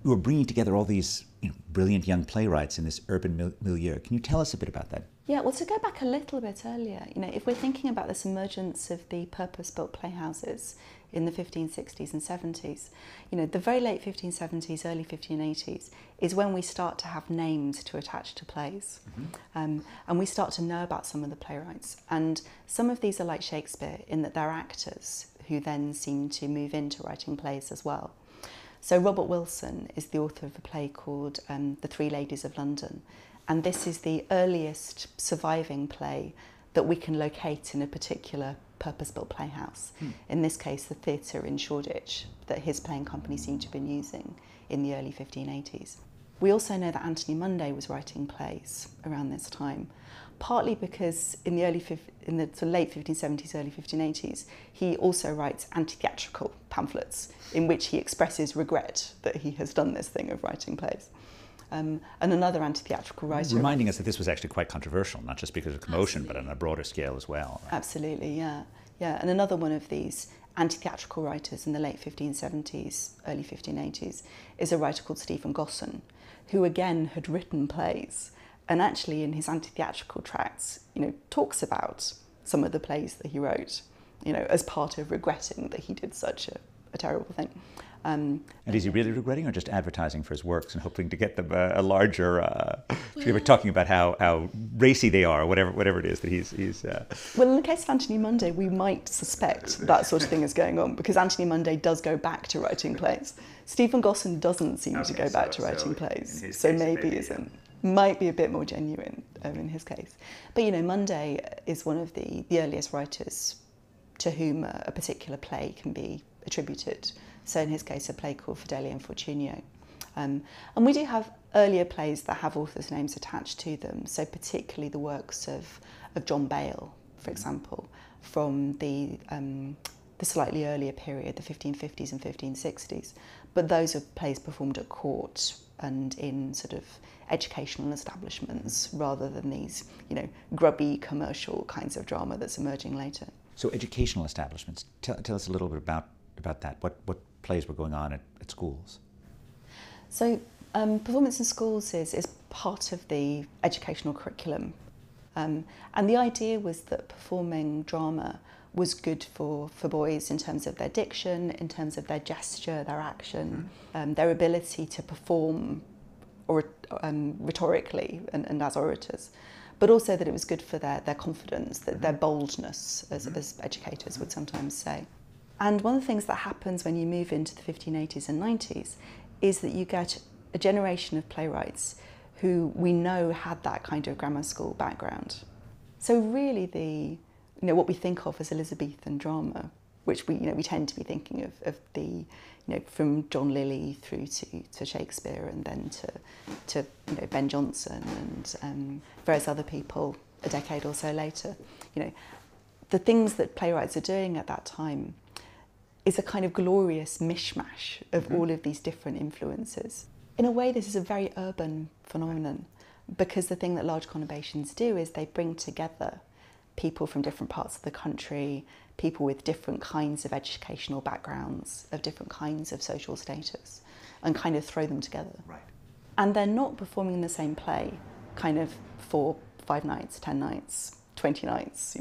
you were bringing together all these brilliant young playwrights in this urban milieu. Can you tell us a bit about that? Yeah, well, to go back a little bit earlier, if we're thinking about this emergence of the purpose-built playhouses in the 1560s and 70s, the very late 1570s, early 1580s is when we start to have names to attach to plays. And we start to know about some of the playwrights. And some of these are like Shakespeare in that they're actors who then seem to move into writing plays as well. So Robert Wilson is the author of a play called The Three Ladies of London. And this is the earliest surviving play that we can locate in a particular purpose-built playhouse. In this case, the theatre in Shoreditch that his playing company seemed to have been using in the early 1580s. We also know that Anthony Munday was writing plays around this time, partly because in the late 1570s, early 1580s, he also writes anti-theatrical pamphlets in which he expresses regret that he has done this thing of writing plays. And another anti-theatrical writer... Reminding us that this was actually quite controversial, not just because of commotion, but on a broader scale as well. Right? Absolutely, yeah. And another one of these anti-theatrical writers in the late 1570s, early 1580s, is a writer called Stephen Gosson, who again had written plays, and actually in his anti-theatrical tracts, talks about some of the plays that he wrote, as part of regretting that he did such a terrible thing. And is he really regretting, or just advertising for his works and hoping to get them a larger... we were talking about how racy they are, or whatever it is that he's... Well, in the case of Anthony Munday, we might suspect that sort of thing is going on, because Anthony Munday does go back to writing plays. Stephen Gosson doesn't seem to go back to writing plays, so maybe isn't. Might be a bit more genuine in his case. But, Munday is one of the earliest writers to whom a particular play can be attributed. So in his case, a play called Fidelio and Fortunio. And we do have earlier plays that have authors' names attached to them, so particularly the works of John Bale, for example, from the slightly earlier period, the 1550s and 1560s. But those are plays performed at court and in sort of educational establishments rather than these, grubby commercial kinds of drama that's emerging later. So educational establishments, tell us a little bit about that. What plays were going on at schools? So performance in schools is part of the educational curriculum. And the idea was that performing drama was good for boys in terms of their diction, in terms of their gesture, their action, their ability to perform rhetorically and as orators, but also that it was good for their confidence, their boldness, as educators would sometimes say. And one of the things that happens when you move into the 1580s and 90s is that you get a generation of playwrights who we know had that kind of grammar school background. So really what we think of as Elizabethan drama, which we tend to be thinking of the from John Lilly through to Shakespeare and then to Ben Jonson and various other people a decade or so later. The things that playwrights are doing at that time is a kind of glorious mishmash of all of these different influences. In a way, this is a very urban phenomenon, because the thing that large conurbations do is they bring together people from different parts of the country, people with different kinds of educational backgrounds, of different kinds of social status, and kind of throw them together. Right. And they're not performing the same play kind of for 5 nights, 10 nights, 20 nights,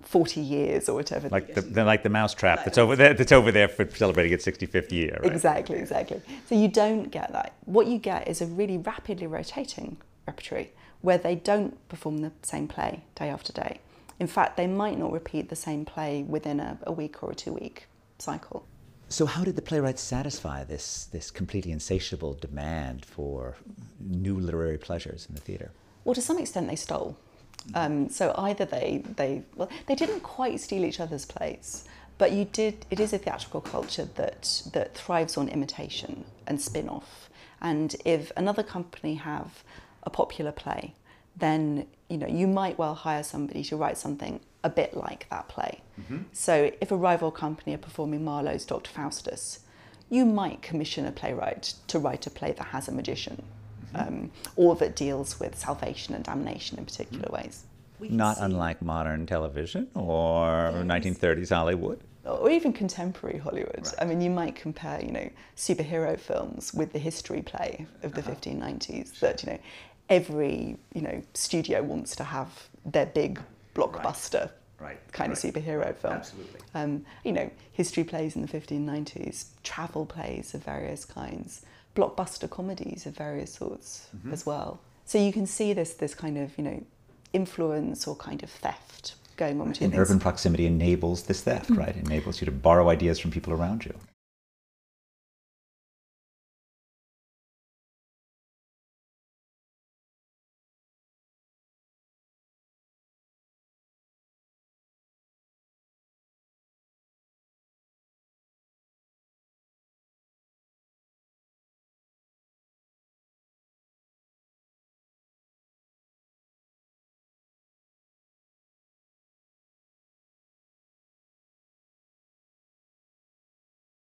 40 years or whatever. Like the mousetrap that's over there for celebrating its 65th year, right? Exactly. So you don't get that. What you get is a really rapidly rotating repertory where they don't perform the same play day after day. In fact, they might not repeat the same play within a week or a 2-week cycle. So how did the playwrights satisfy this completely insatiable demand for new literary pleasures in the theatre? Well, to some extent they stole. So either they didn't quite steal each other's plays, but it is a theatrical culture that thrives on imitation and spin-off. And if another company have a popular play, then you might well hire somebody to write something a bit like that play. So if a rival company are performing Marlowe's Dr. Faustus, you might commission a playwright to write a play that has a magician. Or that deals with salvation and damnation in particular ways. Not unlike modern television or 1930s Hollywood. or even contemporary Hollywood. Right. I mean, you might compare, you know, superhero films with the history play of the 1590s. Sure. That, you know, every, you know, studio wants to have their big blockbuster kind of superhero film. Absolutely. You know, history plays in the 1590s, travel plays of various kinds, blockbuster comedies of various sorts as well. So you can see this kind of, you know, influence or kind of theft going on between And urban proximity enables this theft, right? It enables you to borrow ideas from people around you.